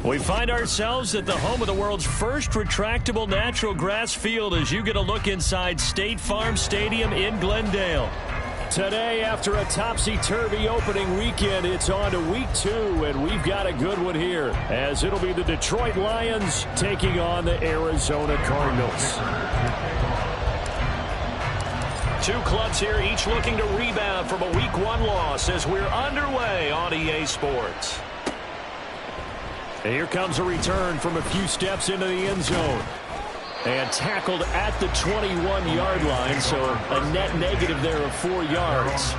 We find ourselves at the home of the world's first retractable natural grass field as you get a look inside State Farm Stadium in Glendale. Today, after a topsy-turvy opening weekend, it's on to week 2, and we've got a good one here, as it'll be the Detroit Lions taking on the Arizona Cardinals. Two clubs here, each looking to rebound from a Week 1 loss as we're underway on EA Sports. And here comes a return from a few steps into the end zone. And tackled at the 21-yard line, so a net negative there of 4 yards.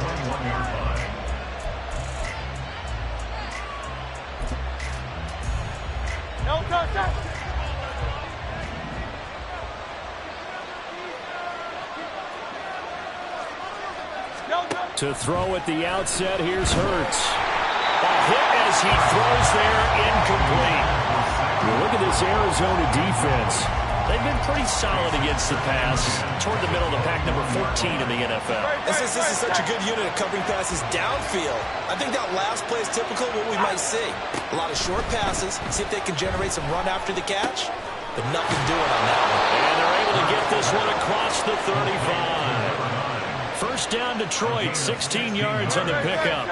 To throw at the outset, here's Hurts. A hit as he throws there, incomplete. Well, look at this Arizona defense. They've been pretty solid against the pass toward the middle of the pack, number 14 in the NFL. This is such a good unit of covering passes downfield. I think that last play is typical of what we might see. A lot of short passes, see if they can generate some run after the catch, but nothing doing on that one. And they're able to get this one across the 35. First down Detroit, 16 yards on the pickup.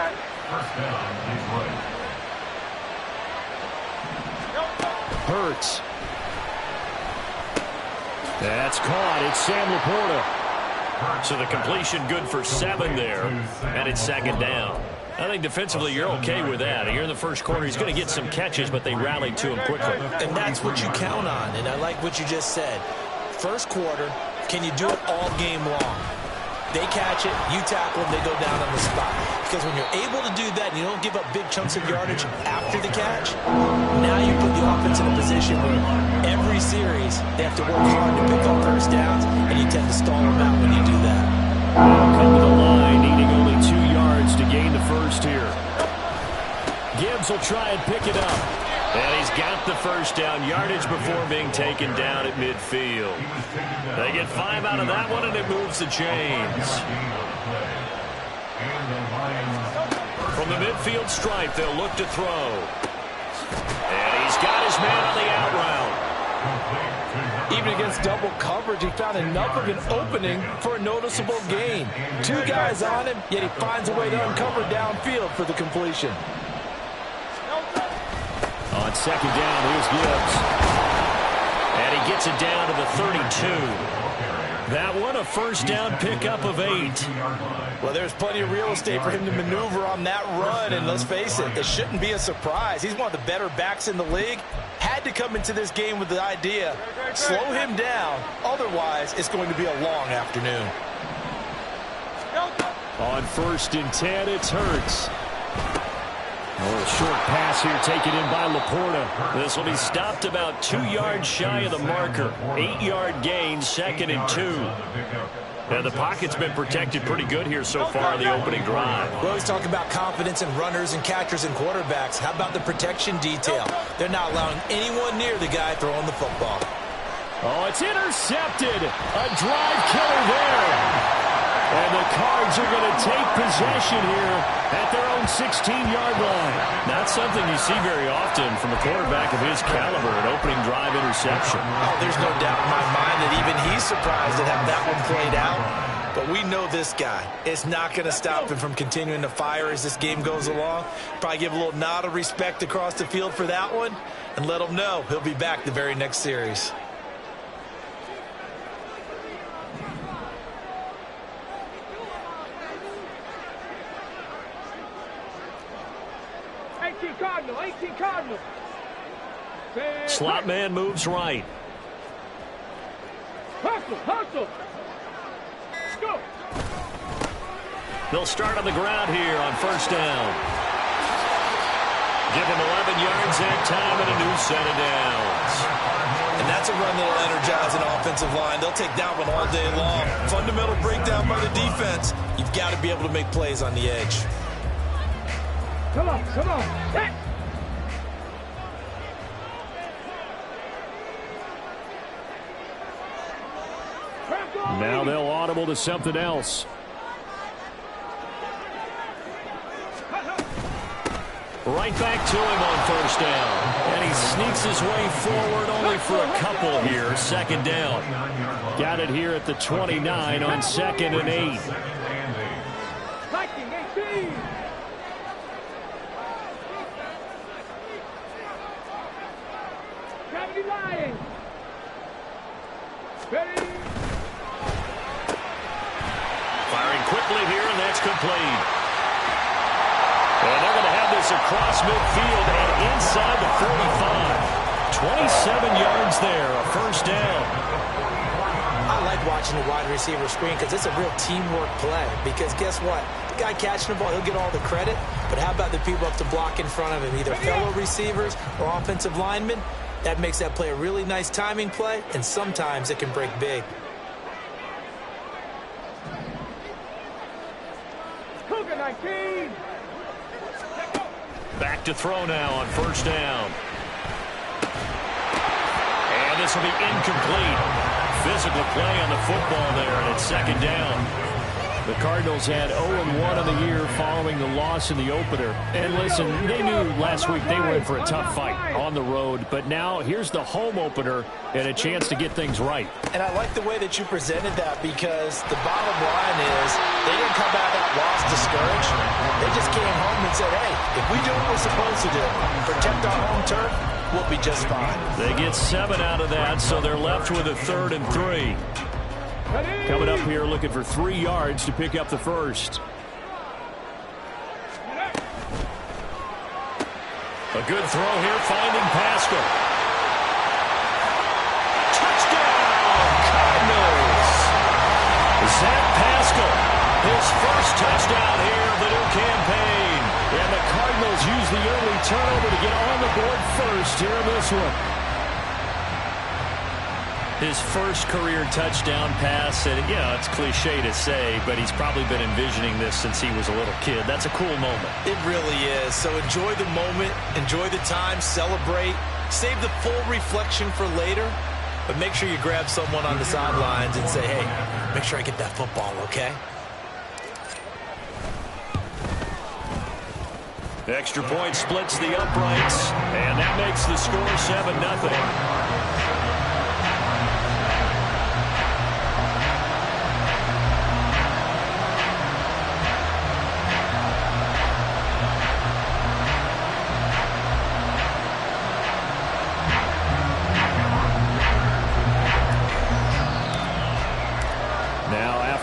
Hurts. That's caught. It's Sam Laporta. So the completion good for 7 there, and it's second down. I think defensively you're okay with that. Here in the first quarter, he's going to get some catches, but they rallied to him quickly. And that's what you count on, and I like what you just said. First quarter, can you do it all game long? They catch it, you tackle them, they go down on the spot. Because when you're able to do that and you don't give up big chunks of yardage after the catch, now you put the offense in a position where every series they have to work hard to pick up first downs, and you tend to stall them out when you do that. Come to the line, needing only 2 yards to gain the first here. Gibbs will try and pick it up. And he's got the first down yardage before being taken down at midfield. They get 5 out of that one, and it moves the chains. From the midfield stripe, they'll look to throw. And he's got his man on the out route. Even against double coverage, he found enough of an opening for a noticeable gain. 2 guys on him, yet he finds a way to uncover downfield for the completion. On second down, here's Gibbs. And he gets it down to the 32. That one, a first down pickup of 8. Well, there's plenty of real estate for him to maneuver on that run, and let's face it, it shouldn't be a surprise. He's one of the better backs in the league. Had to come into this game with the idea, slow him down, otherwise it's going to be a long afternoon. On 1st and 10, it's Hurts. A little short pass here taken in by Laporta. This will be stopped about 2 yards shy of the marker. 8-yard gain, 2nd and 2. Now the pocket's been protected pretty good here so far in the opening drive. We always talk about confidence in runners and catchers and quarterbacks. How about the protection detail? They're not allowing anyone near the guy throwing the football. Oh, it's intercepted. A drive killer there. And the Cards are going to take possession here at their own 16-yard line. Not something you see very often from a quarterback of his caliber, an opening drive interception. Oh, there's no doubt in my mind that even he's surprised at how that one played out. But we know this guy. It's not going to stop him from continuing to fire as this game goes along. Probably give a little nod of respect across the field for that one and let him know he'll be back the very next series. Cardinal. Slot man moves right. Hustle. Go. They'll start on the ground here on 1st down. Give him 11 yards that time and a new set of downs. And that's a run that'll energize an offensive line. They'll take that one all day long. Fundamental breakdown by the defense. You've got to be able to make plays on the edge. Come on. Hey. Now they'll audible to something else. Right back to him on first down. And he sneaks his way forward only for a couple here. Second down. Got it here at the 29 on 2nd and 8. Viking 18. Gravity Lions. Ready. Firing quickly here, and that's complete. And they're going to have this across midfield and inside the 45. 27 yards there, a first down. I like watching the wide receiver screen because it's a real teamwork play. Because guess what? The guy catching the ball, he'll get all the credit. But how about the people up to block in front of him, either fellow receivers or offensive linemen? That makes that play a really nice timing play, and sometimes it can break big. Cougar 19. Back to throw now on first down. And this will be incomplete. Physical play on the football there, and it's second down. The Cardinals had 0-1 on the year following the loss in the opener. And listen, they knew last week they were in for a tough fight on the road, but now here's the home opener and a chance to get things right. And I like the way that you presented that, because the bottom line is they didn't come out of that loss discouraged. They just came home and said, hey, if we do what we're supposed to do, protect our home turf, we'll be just fine. They get 7 out of that, so they're left with a 3rd and 3. Coming up here looking for 3 yards to pick up the first. A good throw here, finding Pascal. Touchdown, Cardinals! Zach Pascal, his first touchdown here of the new campaign. And the Cardinals use the early turnover to get on the board first here in this one. His first career touchdown pass, and it's cliche to say, but he's probably been envisioning this since he was a little kid. That's a cool moment. It really is. So enjoy the moment, enjoy the time, celebrate, save the full reflection for later, but make sure you grab someone on the sidelines and say, hey, make sure I get that football, okay? Extra point splits the uprights, and that makes the score 7-0.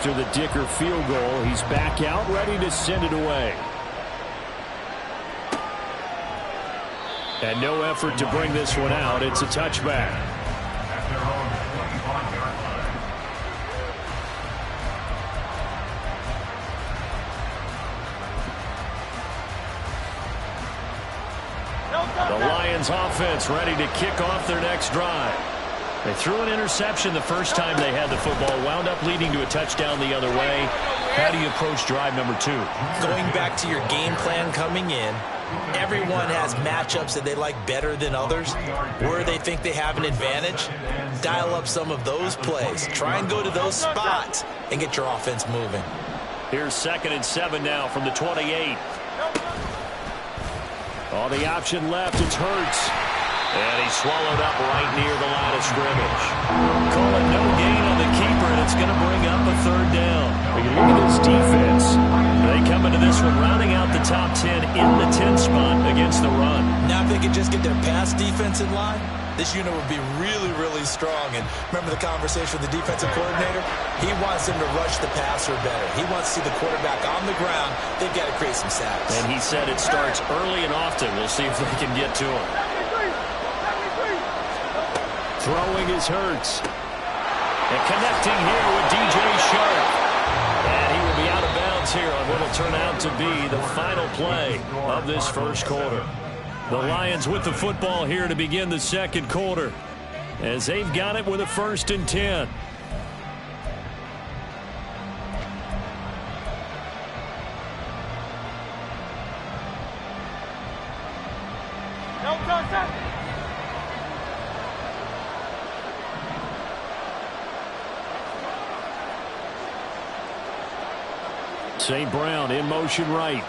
After the Dicker field goal, he's back out, ready to send it away. And no effort to bring this one out. It's a touchback. The Lions offense ready to kick off their next drive. They threw an interception the first time they had the football, wound up leading to a touchdown the other way. How do you approach drive number 2? Going back to your game plan coming in, everyone has matchups that they like better than others. Where they think they have an advantage, dial up some of those plays. Try and go to those spots and get your offense moving. Here's 2nd and 7 now from the 28. On the option left, it's Hurts. And he's swallowed up right near the line of scrimmage. Call it no gain on the keeper, and it's going to bring up a 3rd down. When you look at this defense, they come into this one rounding out the top 10 in the 10 spot against the run. Now if they could just get their pass defense in line, this unit would be really, really strong. And remember the conversation with the defensive coordinator? He wants them to rush the passer better. He wants to see the quarterback on the ground. They've got to create some sacks. And he said it starts early and often. We'll see if they can get to him. Throwing is Hurts. And connecting here with DJ Shark. And he will be out of bounds here on what will turn out to be the final play of this first quarter. The Lions with the football here to begin the second quarter, as they've got it with a 1st and 10. St. Brown in motion right.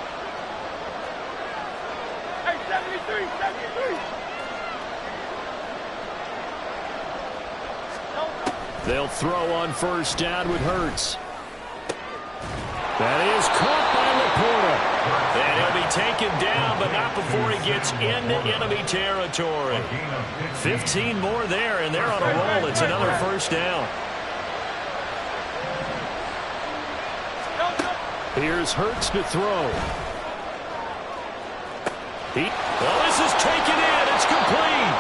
They'll throw on first down with Hurts. That is caught by Laporta. And he'll be taken down, but not before he gets into enemy territory. 15 more there, and they're on a roll. It's another first down. Here's Hurts to throw. Well, this is taken in. It's complete.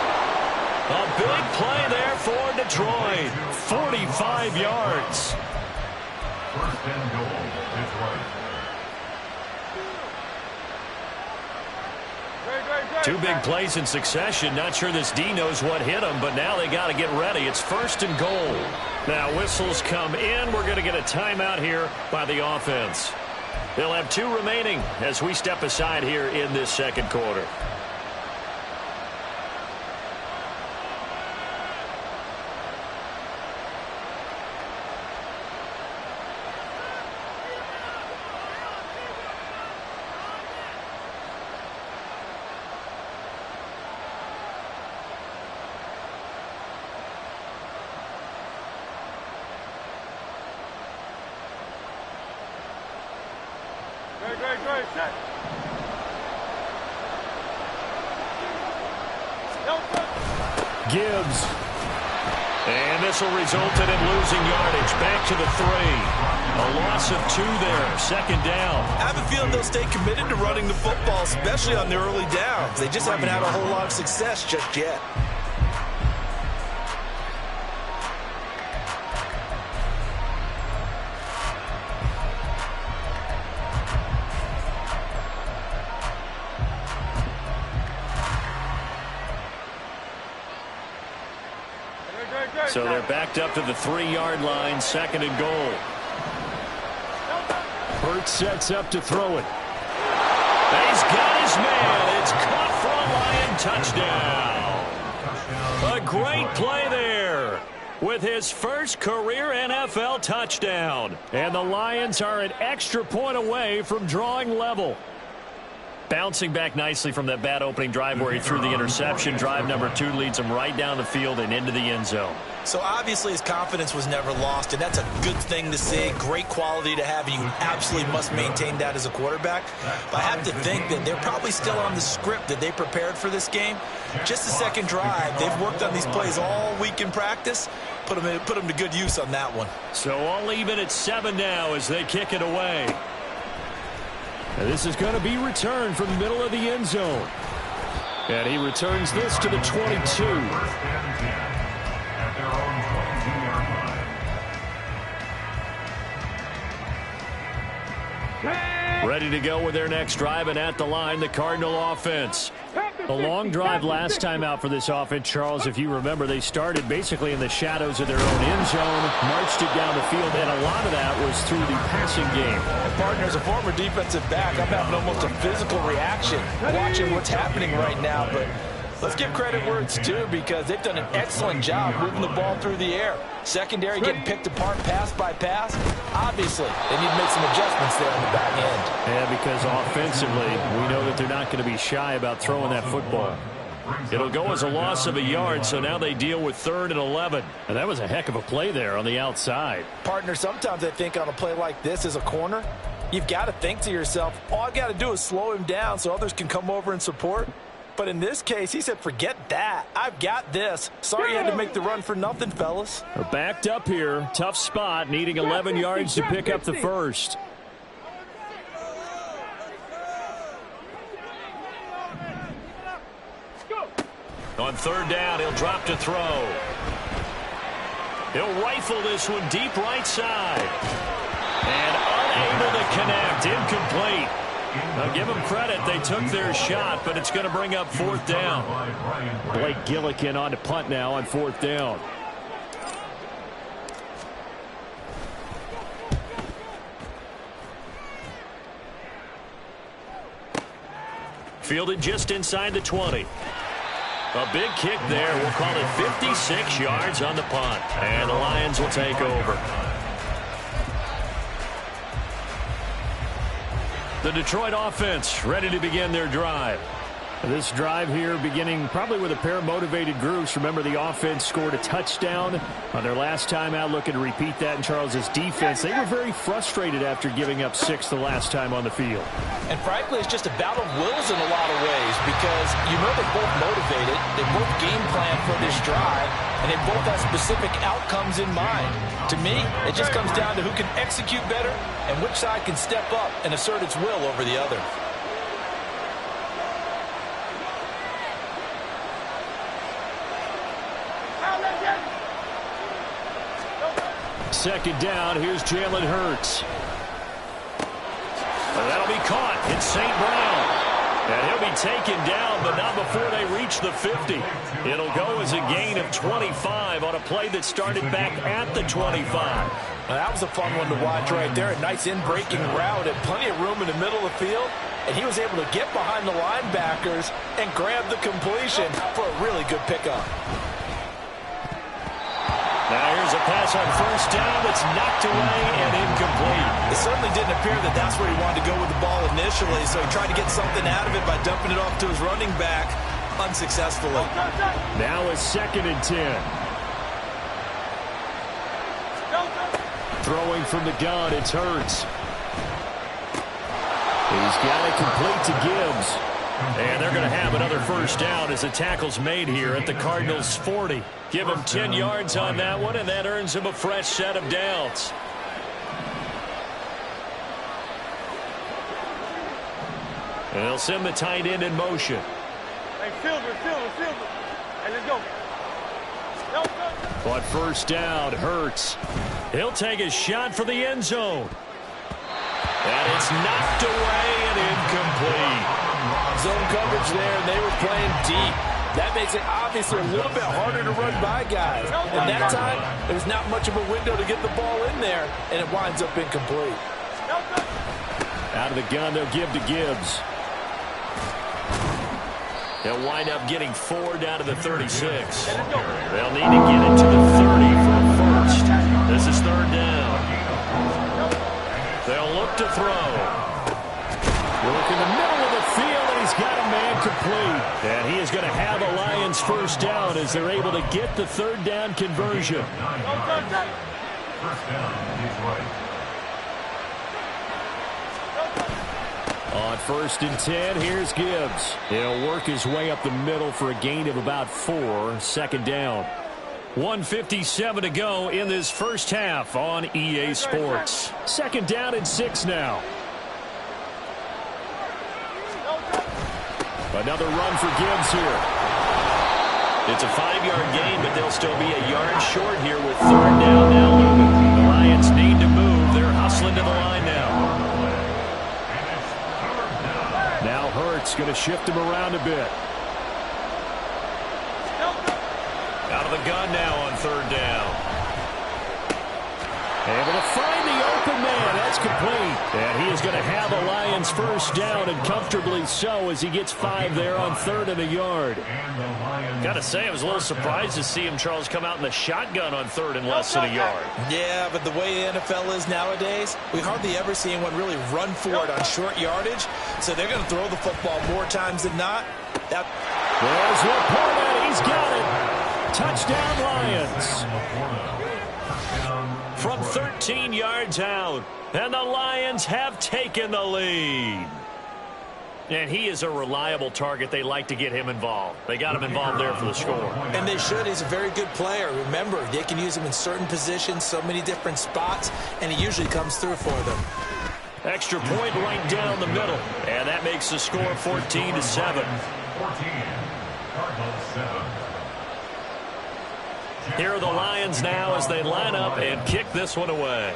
A big play there for Detroit. 45 yards. First and goal, Detroit. Two big plays in succession. Not sure this D knows what hit him, but now they got to get ready. It's first and goal. Now whistles come in. We're going to get a timeout here by the offense. They'll have 2 remaining as we step aside here in this second quarter. Gibbs. And this will result in him losing yardage. Back to the 3. A loss of 2 there. Second down. I have a feeling they'll stay committed to running the football, especially on their early downs. They just haven't had a whole lot of success just yet. So they're backed up to the 3-yard line, second and goal. Hurts sets up to throw it. He's got his man. It's caught for a Lion touchdown. A great play there with his first career NFL touchdown. And the Lions are an extra point away from drawing level. Bouncing back nicely from that bad opening drive where he threw the interception. Drive number 2 leads him right down the field and into the end zone. So obviously his confidence was never lost, and that's a good thing to see. Great quality to have, and you absolutely must maintain that as a quarterback. But I have to think that they're probably still on the script that they prepared for this game. Just the second drive. They've worked on these plays all week in practice. Put them to good use on that one. So all even at 7 now as they kick it away. And this is going to be returned from the middle of the end zone. And he returns this to the 22. Ready to go with their next drive, and at the line, the Cardinal offense. A long drive last time out for this offense, Charles. If you remember, they started basically in the shadows of their own end zone, marched it down the field, and a lot of that was through the passing game. And partner, as a former defensive back, I'm having almost a physical reaction watching what's happening right now. But let's give credit where it's due, because they've done an excellent job moving the ball through the air. Secondary getting picked apart pass by pass. Obviously, they need to make some adjustments there on the back end. Yeah, because offensively, we know that they're not going to be shy about throwing that football. It'll go as a loss of a yard, so now they deal with 3rd and 11. And that was a heck of a play there on the outside. Partner, sometimes I think on a play like this as a corner, you've got to think to yourself, all I've got to do is slow him down so others can come over and support. But in this case, he said, forget that. I've got this. Sorry you had to make the run for nothing, fellas. We're backed up here. Tough spot, needing 11 yards to pick up the first. On 3rd down, he'll drop to throw. He'll rifle this one deep right side. And unable to connect. Incomplete. Now, give them credit. They took their shot, but it's going to bring up 4th down. Blake Gillikin on to punt now on 4th down. Fielded just inside the 20. A big kick there. We'll call it 56 yards on the punt. And the Lions will take over. The Detroit offense ready to begin their drive. This drive here beginning probably with a pair of motivated groups. Remember, the offense scored a touchdown on their last time out, looking to repeat that in Charles's defense. They were very frustrated after giving up 6 the last time on the field. And frankly, it's just a battle of wills in a lot of ways because you know they're both motivated, they both game plan for this drive, and they both have specific outcomes in mind. To me, it just comes down to who can execute better and which side can step up and assert its will over the other. Second down, here's Jalen Hurts. Well, that'll be caught. It's St. Brown. And he'll be taken down, but not before they reach the 50. It'll go as a gain of 25 on a play that started back at the 25. Now, that was a fun one to watch right there. A nice in-breaking route and plenty of room in the middle of the field. And he was able to get behind the linebackers and grab the completion for a really good pickup. Now here's a pass on first down that's knocked away and incomplete. It certainly didn't appear that that's where he wanted to go with the ball initially, so he tried to get something out of it by dumping it off to his running back unsuccessfully. Now it's 2nd and 10. Throwing from the gun, it's Hurts. He's got it complete to Gibbs. And they're going to have another first down as the tackle's made here at the Cardinals' 40. Give him 10 yards on that one, and that earns him a fresh set of downs. And they'll send the tight end in motion. Hey, Silver. Hey, let's go. But first down, Hurts. He'll take a shot for the end zone. And it's knocked away and incomplete. Zone coverage there, and they were playing deep. That makes it obviously a little bit harder to run by guys. And that time, there was not much of a window to get the ball in there, and it winds up incomplete. Out of the gun, they'll give to Gibbs. They'll wind up getting 4 down to the 36. They'll need to get it to the 30 for a first. This is 3rd down. They'll look to throw. Look in the middle of the field, and he's got a man complete. And he is going to have a Lions first down as they're able to get the 3rd down conversion. First down, Detroit. On 1st and 10, here's Gibbs. He'll work his way up the middle for a gain of about 4. 2nd down. 1:57 to go in this first half on EA Sports. 2nd down and 6 now. Another run for Gibbs here. It's a 5-yard gain, but they'll still be a yard short here with 3rd down now looming. The Lions need to move. They're hustling to the line now. Now Hurts going to shift him around a bit. Out of the gun now on 3rd down. Able to find the open man. That's complete. And he is going to have a Lions first down, and comfortably so, as he gets 5 there on 3rd and a yard. Got to say, I was a little surprised to see him, Charles, come out in the shotgun on 3rd and less than a yard. Yeah, but the way the NFL is nowadays, we hardly ever see anyone really run for it on short yardage. So they're going to throw the football more times than not. There's Laporta. He's got it. Touchdown, Lions. From 13 yards out, and the Lions have taken the lead. And he is a reliable target. They like to get him involved. They got him involved there for the score. And they should. He's a very good player. Remember, they can use him in certain positions, so many different spots, and he usually comes through for them. Extra point right down the middle, and that makes the score 14-7. 14, Cardinals 7. Here are the Lions now as they line up and kick this one away.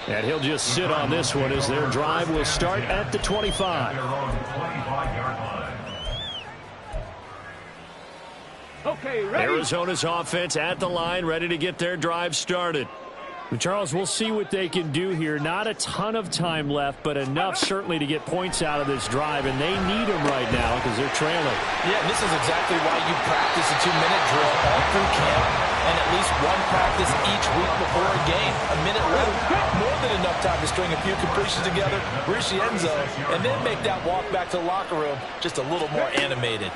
And he'll just sit on this one as their drive will start at the 25. Okay, ready? Arizona's offense at the line, ready to get their drive started. Charles, we'll see what they can do here. Not a ton of time left, but enough certainly to get points out of this drive, and they need them right now because they're trailing. Yeah, and this is exactly why you practice a 2-minute drill all through camp and at least one practice each week before a game. A minute left, more than enough time to string a few completions together, reach the end zone, and then make that walk back to the locker room just a little more animated.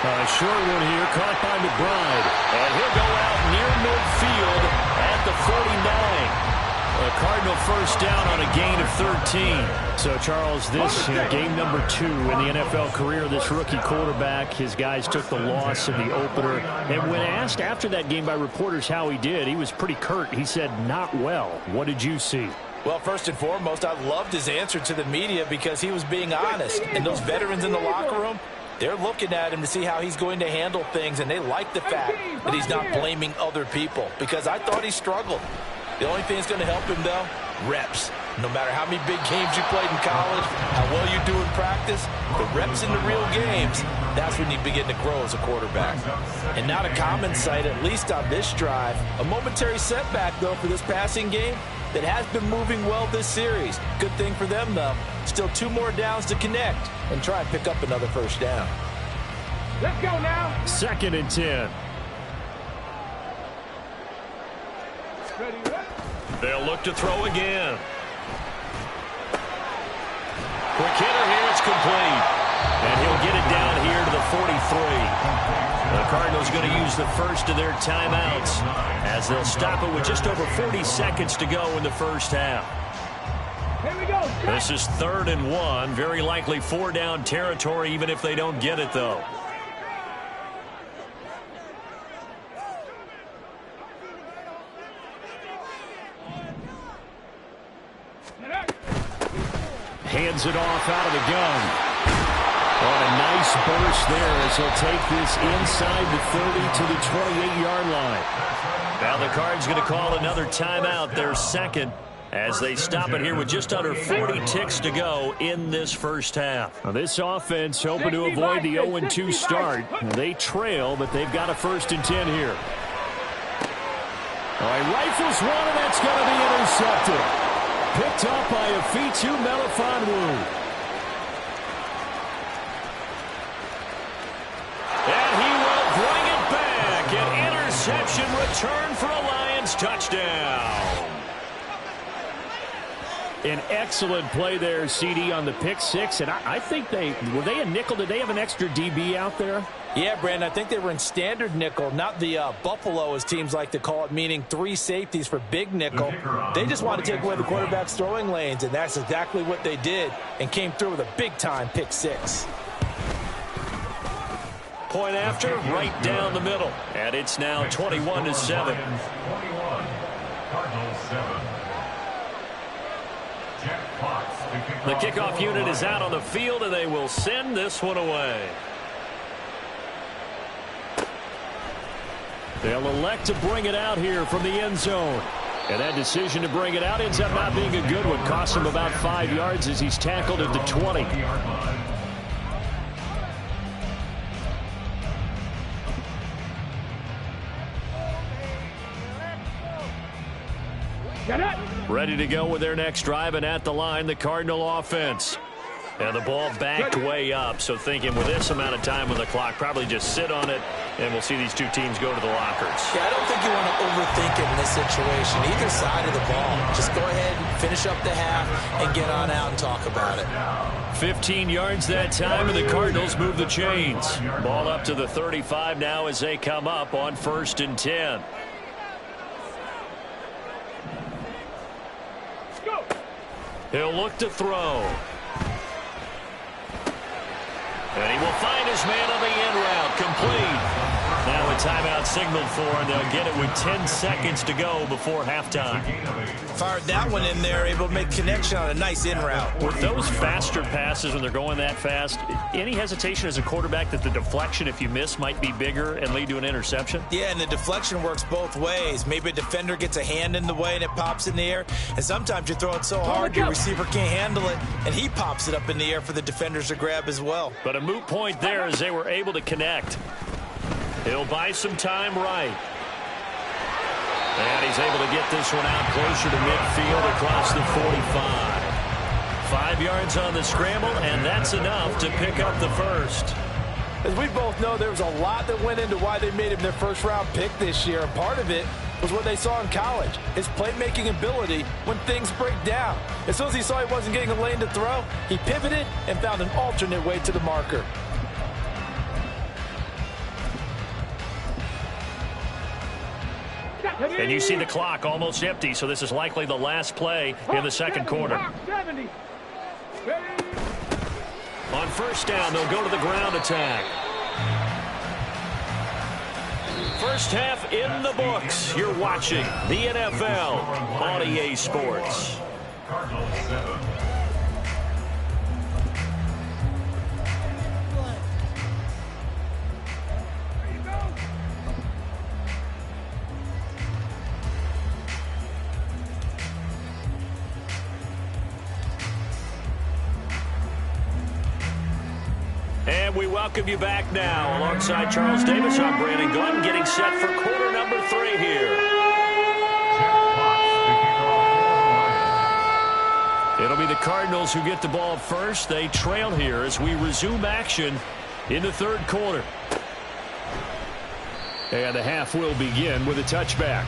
A short one here, caught by McBride. And he'll go out near midfield at the 49. A Cardinal first down on a gain of 13. So, Charles, this game number 2 in the NFL career, this rookie quarterback, his guys took the loss in the opener. And when asked after that game by reporters how he did, he was pretty curt. He said, not well. What did you see? Well, first and foremost, I loved his answer to the media because he was being honest. And those veterans in the locker room, they're looking at him to see how he's going to handle things, and they like the fact that he's not blaming other people because I thought he struggled. The only thing that's going to help him, though, reps. No matter how many big games you played in college, how well you do in practice, the reps in the real games, that's when you begin to grow as a quarterback. And not a common sight, at least on this drive. A momentary setback, though, for this passing game that has been moving well this series. Good thing for them, though. Still 2 more downs to connect and try and pick up another first down. Let's go now. 2nd and 10. They'll look to throw again. Quick hitter here, it's complete. And he'll get it down here to the 43. The Cardinals going to use the first of their timeouts as they'll stop it with just over 40 seconds to go in the first half. Here we go. This is 3rd and 1. Very likely 4-down territory even if they don't get it, though. Hands it off out of the gun. On a nice burst there as he'll take this inside the 30 to the 28-yard line. Now the Cards going to call another timeout, their second, as they stop it here with just under 40 ticks to go in this first half. Now this offense hoping to avoid the 0-2 start. They trail, but they've got a 1st and 10 here. All right, rifles one, and that's going to be intercepted. Picked up by Afitu Melifonwu. And he will bring it back. An interception return for a Lions touchdown. An excellent play there, CD, on the pick 6. And I think were they a nickel? Did they have an extra DB out there? Yeah, Brandon, I think they were in standard nickel, not the Buffalo, as teams like to call it, meaning 3 safeties for big nickel. They just want to take away the quarterback's throwing lanes, and that's exactly what they did and came through with a big-time pick 6. Point after, right down the middle. And it's now 21-7. The kickoff unit is out on the field, and they will send this one away. They'll elect to bring it out here from the end zone. And that decision to bring it out ends up not being a good one. Costs him about 5 yards as he's tackled at the 20. Ready to go with their next drive, and at the line, the Cardinal offense. And the ball backed way up, so thinking with this amount of time on the clock, probably just sit on it, and we'll see these two teams go to the lockers. Yeah, I don't think you want to overthink it in this situation. Either side of the ball. Just go ahead and finish up the half and get on out and talk about it. 15 yards that time, and the Cardinals move the chains. Ball up to the 35 now as they come up on 1st and 10. He'll look to throw. And he will find his man on the in route. Complete. Now a timeout signaled for, and they'll get it with 10 seconds to go before halftime. Fired that one in there, able to make connection on a nice in route. With those faster passes when they're going that fast, any hesitation as a quarterback that the deflection, if you miss, might be bigger and lead to an interception? Yeah, and the deflection works both ways. Maybe a defender gets a hand in the way and it pops in the air. And sometimes you throw it so hard your receiver can't handle it, and he pops it up in the air for the defenders to grab as well. But a moot point there as they were able to connect. He'll buy some time right. And he's able to get this one out closer to midfield across the 45. 5 yards on the scramble, and that's enough to pick up the first. As we both know, there was a lot that went into why they made him their first-round pick this year. And part of it was what they saw in college, his playmaking ability when things break down. As soon as he saw he wasn't getting a lane to throw, he pivoted and found an alternate way to the marker. And you see the clock almost empty, so this is likely the last play in the second quarter. On first down, they'll go to the ground attack. First half in the books. You're watching the NFL on EA Sports. Cardinals 7. And we welcome you back now. Alongside Charles Davis, I'm Brandon Gunn, getting set for quarter number 3 here. It'll be the Cardinals who get the ball first. They trail here as we resume action in the third quarter. And the half will begin with a touchback.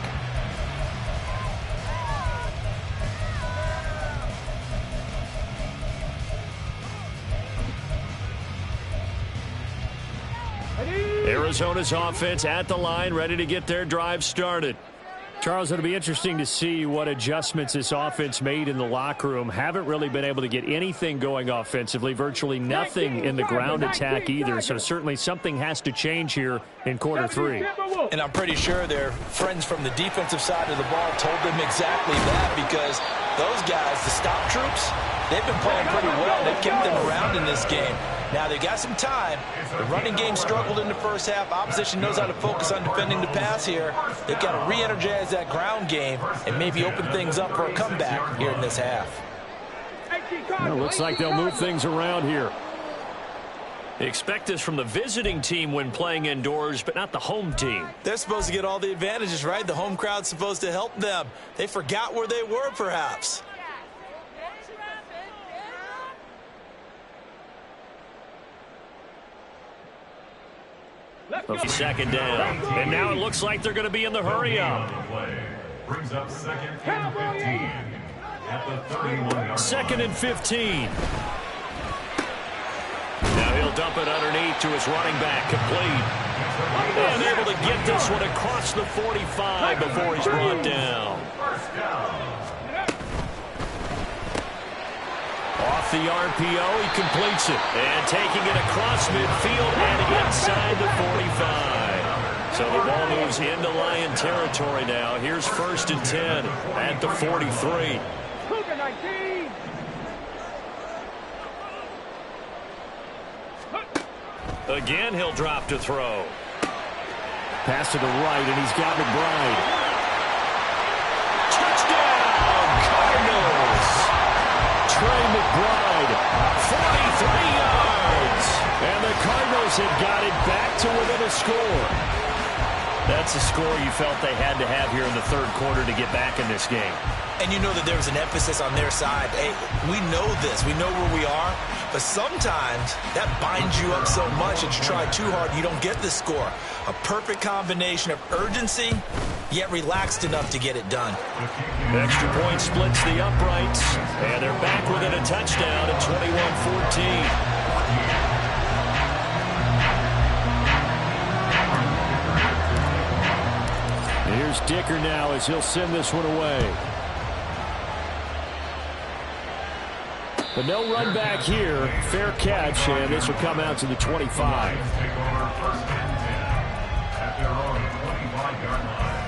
Arizona's offense at the line, ready to get their drive started. Charles, it'll be interesting to see what adjustments this offense made in the locker room. Haven't really been able to get anything going offensively, virtually nothing in the ground attack either. So certainly something has to change here in quarter 3. And I'm pretty sure their friends from the defensive side of the ball told them exactly that, because those guys, the stop troops, they've been playing pretty well. They've kept them around in this game. Now, they got some time. The running game struggled in the first half. Opposition knows how to focus on defending the pass here. They've got to re-energize that ground game and maybe open things up for a comeback here in this half. Well, looks like they'll move things around here. Expect this from the visiting team when playing indoors, but not the home team. They're supposed to get all the advantages, right? The home crowd's supposed to help them. They forgot where they were, perhaps. Second down. And now it looks like they're going to be in the hurry-up. Brings up second and 15 at the 31-yard. Second and 15. Now he'll dump it underneath to his running back, complete. And able to get this one across the 45 before he's brought down. First down. Off the RPO, he completes it. And taking it across midfield and inside the 45. So the ball moves into Lion territory now. Here's first and 10 at the 43. Again, he'll drop to throw. Pass to the right, and he's got McBride. Touchdown, Cardinals! Trey McBride, 43 yards. And the Cardinals have got it back to within a score. That's a score you felt they had to have here in the third quarter to get back in this game. And you know that there was an emphasis on their side. Hey, we know this. We know where we are. But sometimes that binds you up so much that you try too hard and you don't get the score. A perfect combination of urgency, yet relaxed enough to get it done. Extra point splits the uprights. And they're back within a touchdown at 21-14. Here's Dicker now as he'll send this one away. But no run back here. Fair catch, and this will come out to the 25. At their own 25-yard line.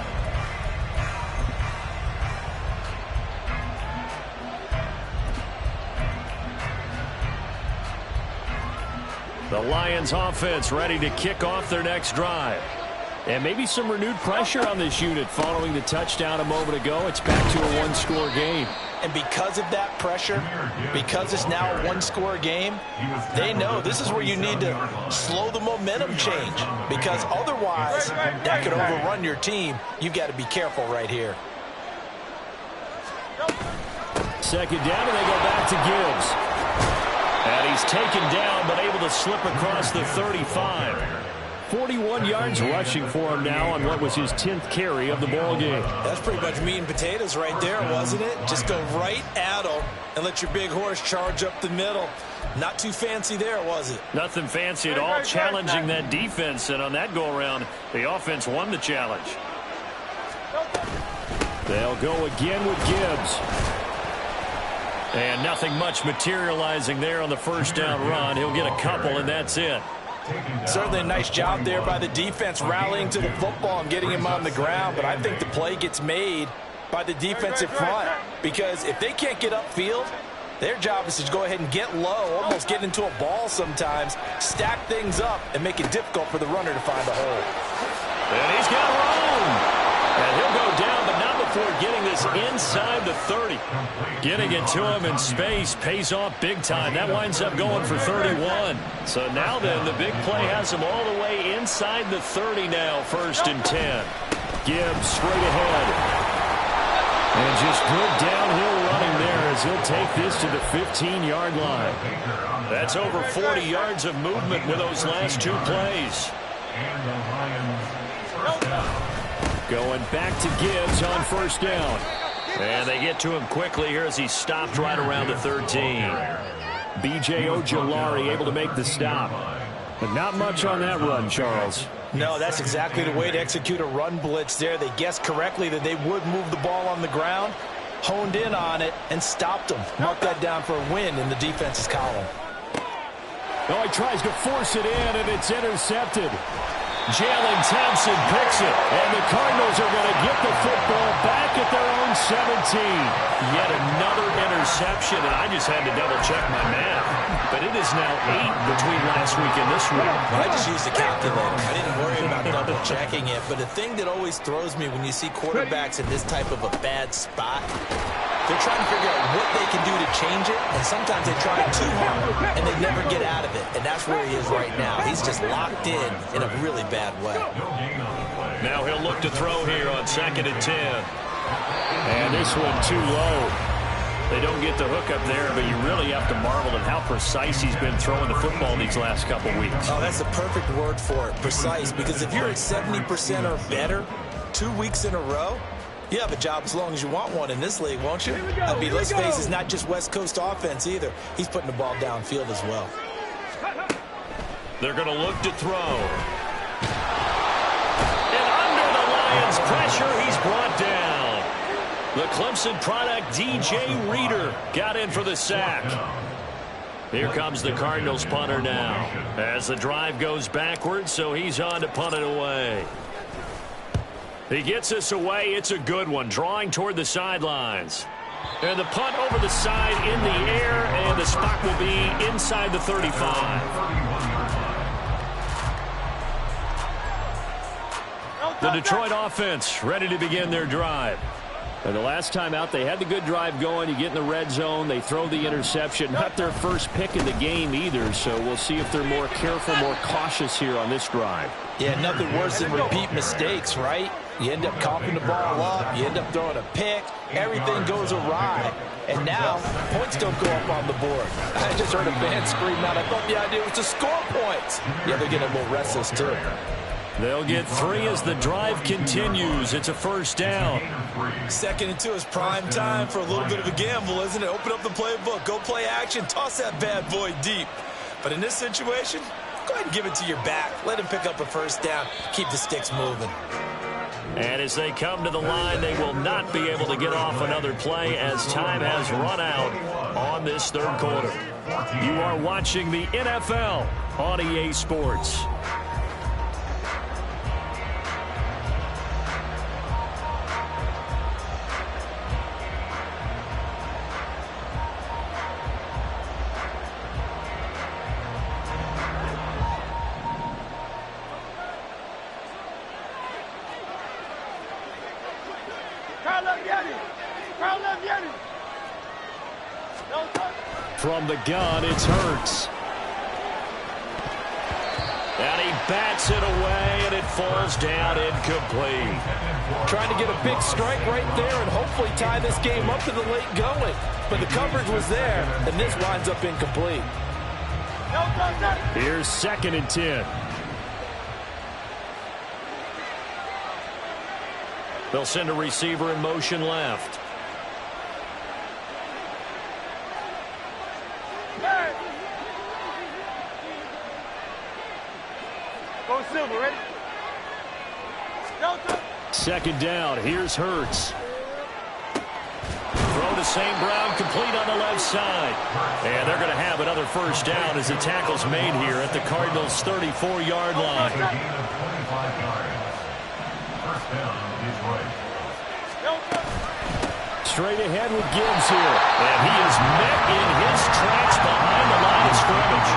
The Lions offense ready to kick off their next drive. And maybe some renewed pressure on this unit following the touchdown a moment ago. It's back to a one-score game. And because of that pressure, because it's now a one-score game, they know this is where you need to slow the momentum change, because otherwise that could overrun your team. You've got to be careful right here. Second down, and they go back to Gibbs. And he's taken down, but able to slip across the 35. 41 yards rushing for him now on what was his 10th carry of the ball game. That's pretty much meat and potatoes right there, wasn't it? Just go right at him and let your big horse charge up the middle. Not too fancy there, was it? Nothing fancy at all, challenging that defense, and on that go-around, the offense won the challenge. They'll go again with Gibbs. And nothing much materializing there on the first down run. He'll get a couple, and that's it. Certainly a nice job there by the defense rallying to the football and getting him on the ground, but I think the play gets made by the defensive front, because if they can't get upfield, their job is to go ahead and get low, almost get into a ball sometimes, stack things up, and make it difficult for the runner to find a hole. And he's got room. And he'll go down, but not before getting this inside the 30. Getting it to him in space pays off big time. That winds up going for 31. So now then, the big play has him all the way inside the 30 now, 1st and 10. Gibbs straight ahead. And just good downhill running there as he'll take this to the 15-yard line. That's over 40 yards of movement with those last 2 plays. And the Lions first down. Going back to Gibbs on 1st down. And they get to him quickly here as he stopped right around the 13. B.J. Ojulari able to make the stop. But not much on that run, Charles. No, that's exactly the way to execute a run blitz there. They guessed correctly that they would move the ball on the ground, honed in on it, and stopped them. Mark that down for a win in the defense's column. Oh, he tries to force it in, and it's intercepted. Jalen Thompson picks it, and the Cardinals are going to get the football back at their own 17. Yet another interception, and I just had to double-check my math. But it is now 8 between last week and this week. I just used a calculator. I didn't worry about double-checking it. But the thing that always throws me when you see quarterbacks in this type of a bad spot, they're trying to figure out what they can do to change it, and sometimes they try too hard, and they never get out of it. And that's where he is right now. He's just locked in a really bad way. Now he'll look to throw here on 2nd and 10. And this one too low. They don't get the hook up there, but you really have to marvel at how precise he's been throwing the football these last couple weeks. Oh, that's the perfect word for it, precise. Because if you're at 70% or better 2 weeks in a row, you have a job as long as you want one in this league, won't you? I mean, let's face it, it's not just West Coast offense either. He's putting the ball downfield as well. They're going to look to throw. And under the Lions' pressure, he's brought down. The Clemson product, DJ Reader, got in for the sack. Here comes the Cardinals punter now as the drive goes backwards, so he's on to punt it away. He gets us away. It's a good one, drawing toward the sidelines. And the punt over the side in the air, and the spot will be inside the 35. The Detroit offense ready to begin their drive. And the last time out, they had the good drive going. You get in the red zone. They throw the interception. Not their first pick of the game either, so we'll see if they're more careful, more cautious here on this drive. Yeah, nothing worse than repeat mistakes, right? You end up coughing the ball up. You end up throwing a pick. Everything goes awry. And now, points don't go up on the board. I just heard a fan scream out. I thought the idea was to score points. Yeah, they're getting a little restless, too. They'll get 3 as the drive continues. It's a 1st down. 2nd and 2 is prime time for a little bit of a gamble, isn't it? Open up the playbook. Go play action. Toss that bad boy deep. But in this situation, go ahead and give it to your back. Let him pick up a 1st down. Keep the sticks moving. And as they come to the line, they will not be able to get off another play as time has run out on this 3rd quarter. You are watching the NFL on EA Sports. From the gun, it's Hurts. And he bats it away, and it falls down incomplete. Trying to get a big strike right there and hopefully tie this game up to the late going. But the coverage was there, and this winds up incomplete. Here's 2nd and 10. They'll send a receiver in motion left. Go Silver, ready? Delta. 2nd down. Here's Hurts. Throw to St. Brown, complete on the left side. And they're going to have another first down as the tackle's made here at the Cardinals' 34-yard line. Straight ahead with Gibbs here. And he is met in his tracks behind the line of scrimmage.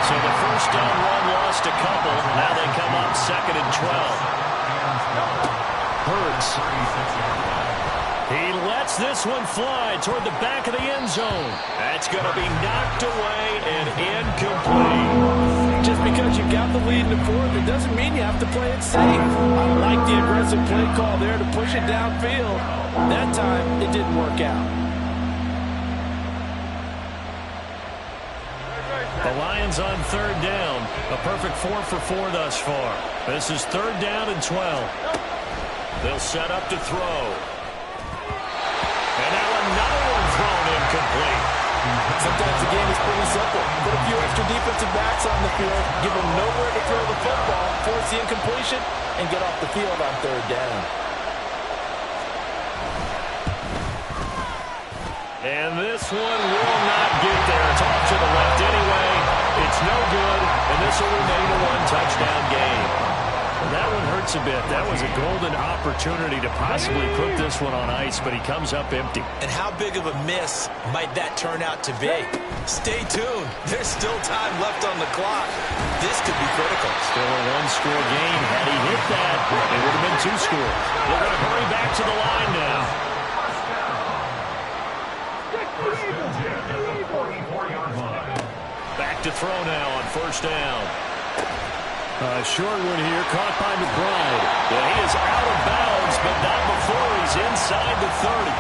So the first down run lost a couple. Now they come up 2nd and 12. Hurts. He lets this one fly toward the back of the end zone. That's going to be knocked away and incomplete. Just because you got the lead in the fourth, it doesn't mean you have to play it safe. I like the aggressive play call there to push it downfield. That time, it didn't work out. The Lions on 3rd down. A perfect 4 for 4 thus far. This is 3rd down and 12. They'll set up to throw. And now another one thrown incomplete. Sometimes the game is pretty simple. Put a few extra defensive backs on the field, give them nowhere to throw the football, force the incompletion, and get off the field on 3rd down. And this one will not get there. It's off to the left anyway. It's no good, and this will remain a 1-touchdown game. That one hurts a bit. That was a golden opportunity to possibly put this one on ice, but he comes up empty. And how big of a miss might that turn out to be? Stay tuned. There's still time left on the clock. This could be critical. Still a 1-score game. Had he hit that, it would have been 2 scores. They're going to hurry back to the line now. Back to throw now on 1st down. A short one here, caught by McBride. Yeah, he is out of bounds, but not before he's inside the 30.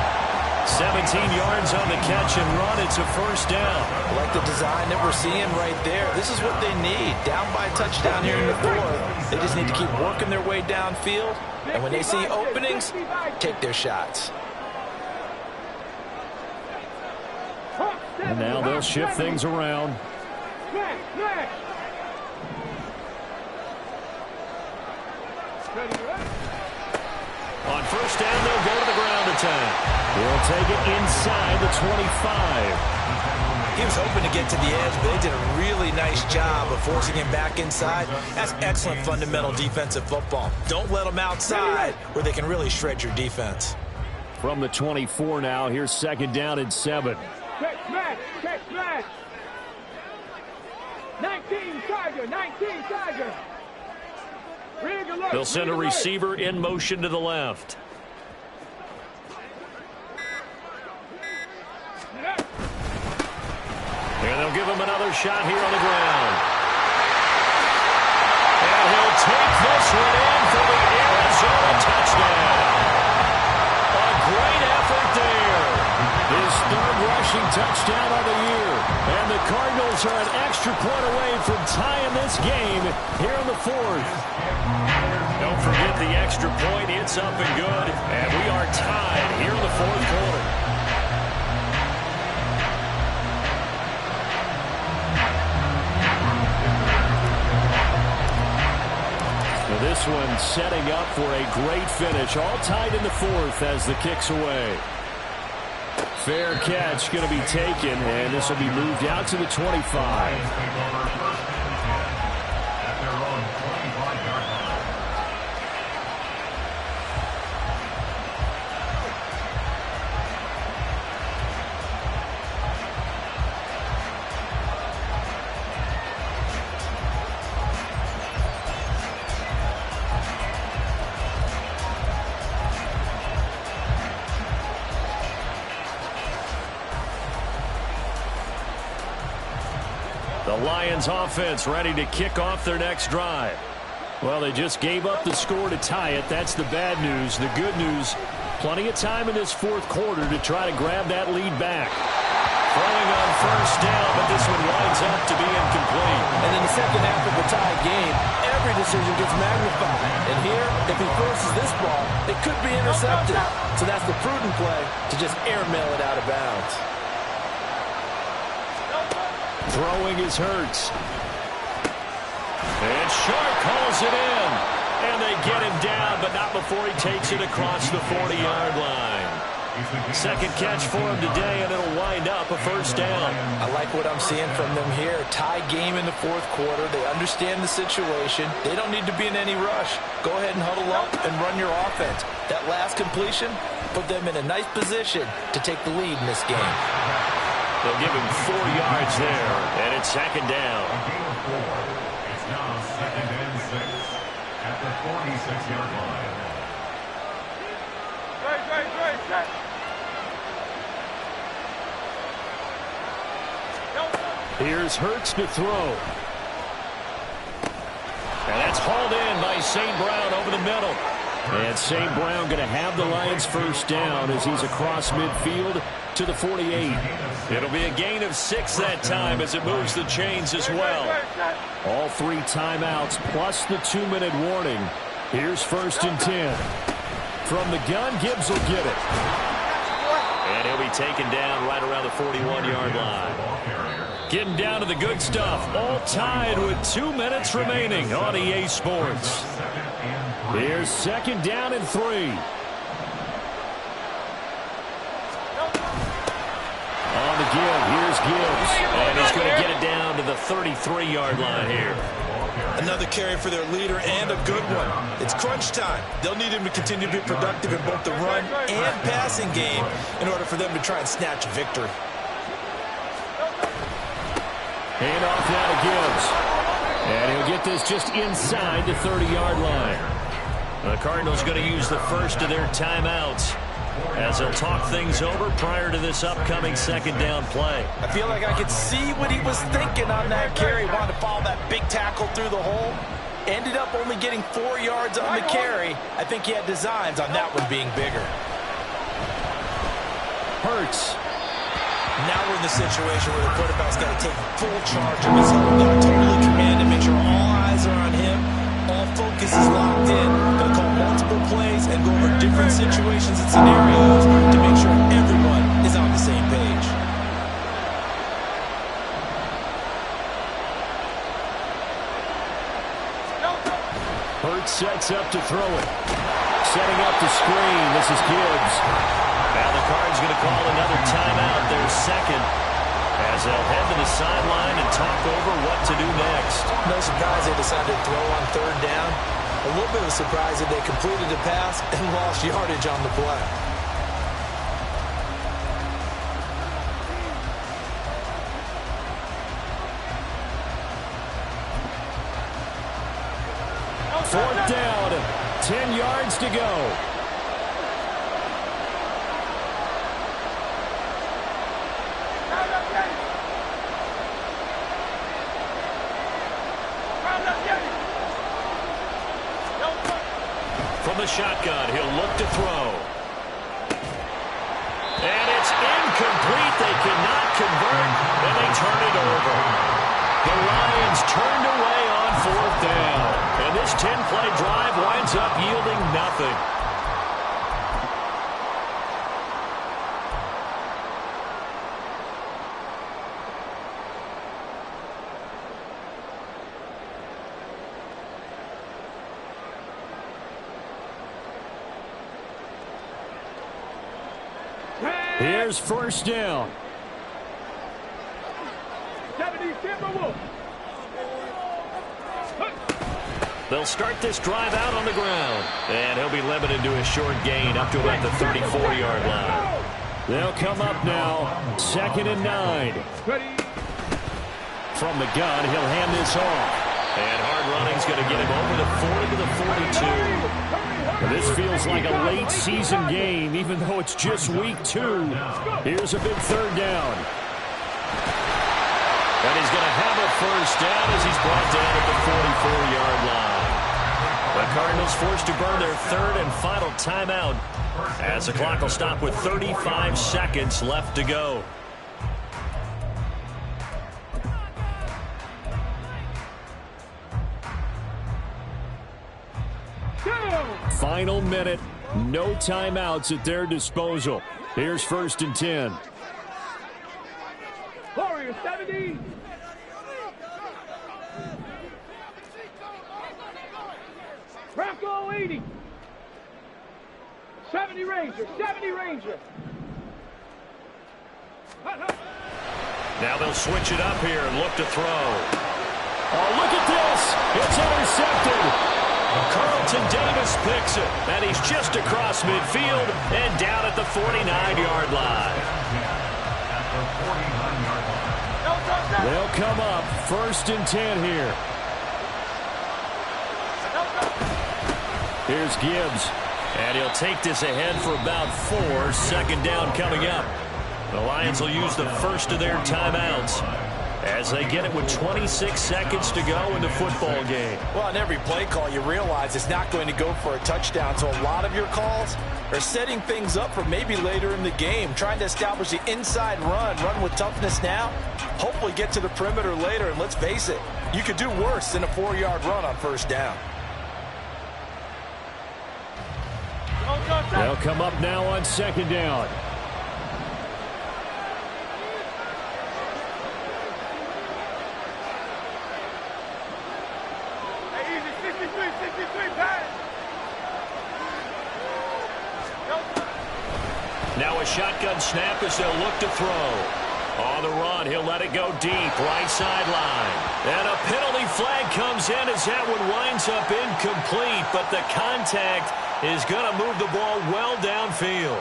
17 yards on the catch and run. It's a first down. I like the design that we're seeing right there. This is what they need. Down by a touchdown here in the 4th. They just need to keep working their way downfield. And when they see openings, take their shots. And now they'll shift things around. On 1st down, they'll go to the ground attack. They'll take it inside the 25. He was hoping to get to the edge, but they did a really nice job of forcing him back inside. That's excellent fundamental defensive football. Don't let them outside where they can really shred your defense. From the 24 now, here's 2nd down and 7. Check smash. 19 Tiger. They'll send a receiver in motion to the left. And they'll give him another shot here on the ground. And he'll take this one in for the Arizona touchdown. A great effort there. His 3rd rushing touchdown of the year. And the Cardinals are an extra point away from tying this game here in the 4th. Don't forget the extra point. It's up and good. And we are tied here in the 4th quarter. Well, this one setting up for a great finish. All tied in the 4th as the kick's away. Fair catch going to be taken, and this will be moved out to the 25. The Lions offense ready to kick off their next drive. Well, they just gave up the score to tie it. That's the bad news. The good news, plenty of time in this fourth quarter to try to grab that lead back. Throwing on first down, but this one winds up to be incomplete. And in the second half of the tie game, every decision gets magnified. And here, if he forces this ball, it could be intercepted. So that's the prudent play to just airmail it out of bounds. Throwing is Hurts. And Sharp calls it in. And they get him down, but not before he takes it across the 40-yard line. Second catch for him today, and it'll wind up a first down. I like what I'm seeing from them here. Tie game in the fourth quarter. They understand the situation. They don't need to be in any rush. Go ahead and huddle up and run your offense. That last completion put them in a nice position to take the lead in this game. They'll give him 4 yards there, and it's second down. It's now second and 6 at the 46-yard line. Straight. Here's Hurts to throw. And that's hauled in by St. Brown over the middle. And St. Brown going to have the Lions first down as he's across midfield to the 48. It'll be a gain of 6 that time as it moves the chains as well. All 3 timeouts plus the 2-minute warning. Here's first and 10. From the gun, Gibbs will get it. And he'll be taken down right around the 41-yard line. Getting down to the good stuff. All tied with 2 minutes remaining on EA Sports. Here's second down and 3. On the give, here's Gibbs. And he's going to get it down to the 33-yard line here. Another carry for their leader and a good one. It's crunch time. They'll need him to continue to be productive in both the run and passing game in order for them to try and snatch a victory. Hand off now to Gibbs. And he'll get this just inside the 30-yard line. The Cardinals going to use the first of their timeouts as they'll talk things over prior to this upcoming second down play. I feel like I could see what he was thinking on that carry. Wanted to follow that big tackle through the hole. Ended up only getting 4 yards on the carry. I think he had designs on that one being bigger. Hurts. Now we're in the situation where the quarterback's got to take full charge of his own. Got to totally command and make sure all eyes are on him. All focus is locked in. Going to call multiple plays and go over different situations and scenarios to make sure everyone is on the same page. Hurts sets up to throw it. Setting up the screen. This is Gibbs. Now the Cards going to call another timeout, their second, as they'll head to the sideline and talk over what to do next. No surprise they decided to throw on third down. A little bit of a surprise that they completed the pass and lost yardage on the play. Fourth down, 10 yards to go. From the shotgun, he'll look to throw. And it's incomplete. They cannot convert, and they turn it over. The Lions turned away on fourth down. And this 10-play drive winds up yielding nothing. Here's first down. They'll start this drive out on the ground. And he'll be limited to a short gain up to about the 34-yard line. They'll come up now, second and 9. From the gun, he'll hand this off. And hard running's going to get him over the 40 to the 42. This feels like a late season game, even though it's just week 2. Here's a big third down. And he's going to have a first down as he's brought down at the 44-yard line. The Cardinals forced to burn their third and final timeout as the clock will stop with 35 seconds left to go. Final minute. No timeouts at their disposal. Here's 1st and 10. Warriors 70. Bronco 80. 70 Ranger. 70 Ranger. Now they'll switch it up here and look to throw. Oh, look at this. It's intercepted. Carlton Davis picks it, and he's just across midfield and down at the 49-yard line. They'll come up 1st and 10 here. Here's Gibbs, and he'll take this ahead for about 4. 2nd down coming up. The Lions will use the first of their timeouts as they get it with 26 seconds to go in the football game. Well, on every play call, you realize it's not going to go for a touchdown. So a lot of your calls are setting things up for maybe later in the game, trying to establish the inside run with toughness now, hopefully get to the perimeter later. And let's face it, you could do worse than a 4-yard run on 1st down. They'll come up now on 2nd down. Now a shotgun snap as they'll look to throw. On the run, he'll let it go deep, right sideline. And a penalty flag comes in as that one winds up incomplete, but the contact is going to move the ball well downfield.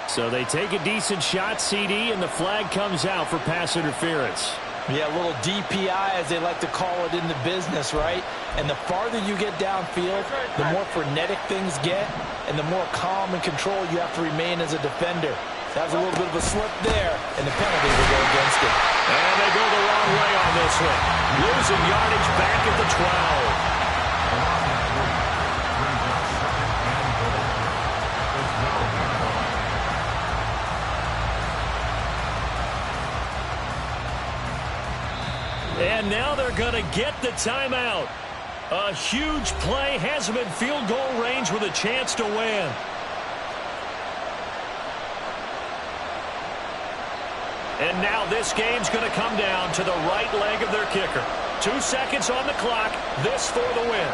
So they take a decent shot, CD, and the flag comes out for pass interference. Yeah, a little DPI, as they like to call it in the business, right? And the farther you get downfield, the more frenetic things get, and the more calm and control you have to remain as a defender. That was a little bit of a slip there, and the penalty will go against it. And they go the wrong way on this one. Losing yardage back at the 12. And now they're going to get the timeout. A huge play has them in field goal range with a chance to win. And now this game's going to come down to the right leg of their kicker. 2 seconds on the clock. This for the win.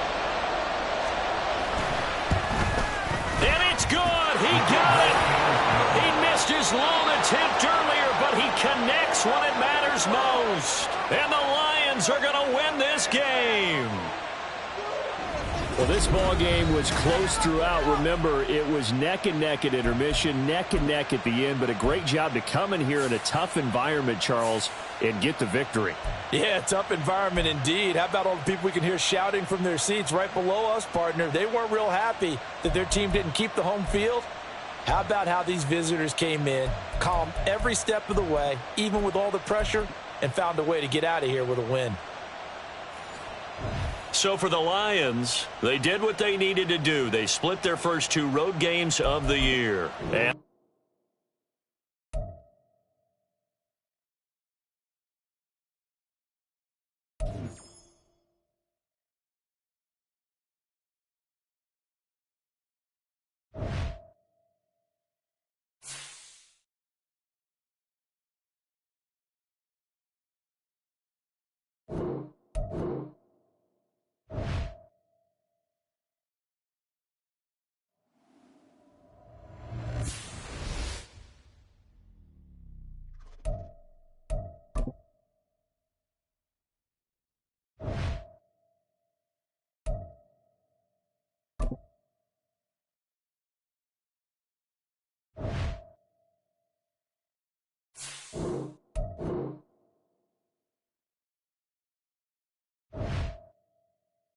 And it's good. He got it. He missed his long attempt earlier, but he connects when it matters most. And the Lions are going to win this game. Well, this ball game was close throughout. Remember, it was neck and neck at intermission, neck and neck at the end, but a great job to come in here in a tough environment, Charles, and get the victory. Yeah, tough environment indeed. How about all the people we can hear shouting from their seats right below us, partner? They weren't real happy that their team didn't keep the home field. How about how these visitors came in, calm every step of the way, even with all the pressure, and found a way to get out of here with a win. So for the Lions, they did what they needed to do. They split their first 2 road games of the year. And